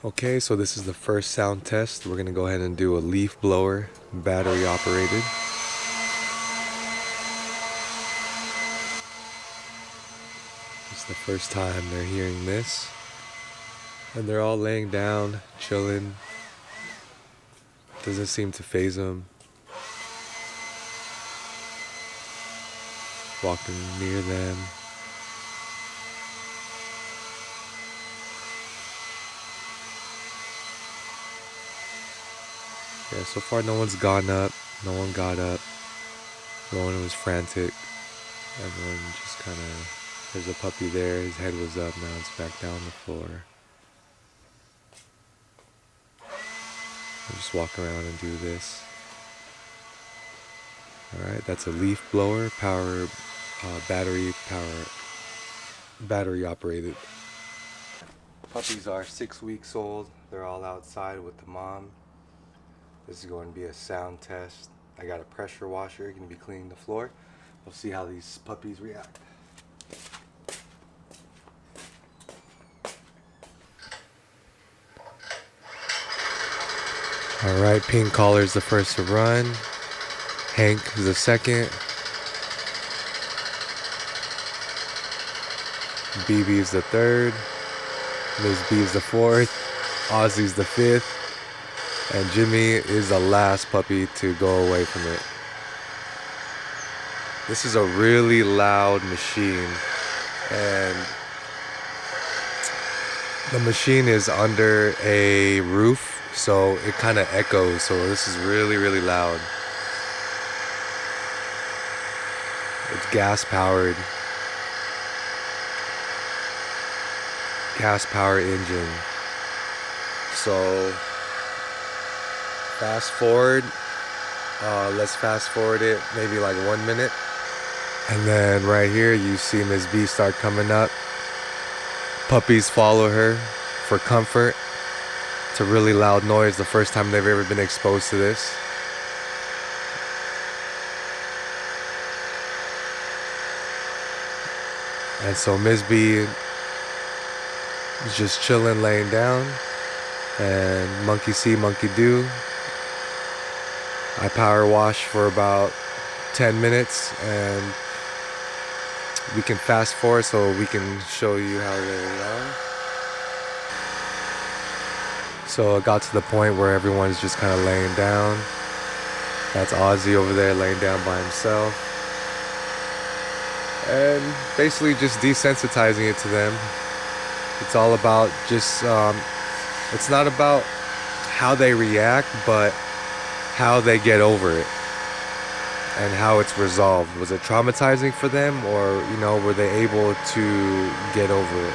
Okay, so this is the first sound test. We're gonna go ahead and do a leaf blower, battery operated. It's the first time they're hearing this. And they're all laying down, chilling. Doesn't seem to faze them. Walking near them. Yeah, so far no one's gone up. No one got up. No one was frantic. Everyone just kind of, there's a puppy there. His head was up. Now it's back down the floor. I'll just walk around and do this. Alright, that's a leaf blower, battery operated. Puppies are 6 weeks old. They're all outside with the mom. This is going to be a sound test. I got a pressure washer, going to be cleaning the floor. We'll see how these puppies react. Alright, Pink Collar's the first to run. Hank is the second. BB is the third. Ms. B is the fourth. Ozzy's the fifth. And Jimmy is the last puppy to go away from it. This is a really loud machine. And the machine is under a roof, so it kind of echoes. So this is really, really loud. It's gas powered engine. So fast forward, let's fast forward it maybe like 1 minute. And then right here you see Ms. B start coming up. Puppies follow her for comfort. It's a really loud noise, the first time they've ever been exposed to this. And so Ms. B is just chilling, laying down. And monkey see, monkey do. I power wash for about 10 minutes and we can fast forward so we can show you how they are. So it got to the point where everyone's just kind of laying down. That's Ozzy over there laying down by himself. And basically just desensitizing it to them. It's all about just, it's not about how they react, but how they get over it and how it's resolved. Was it traumatizing for them, or, were they able to get over it?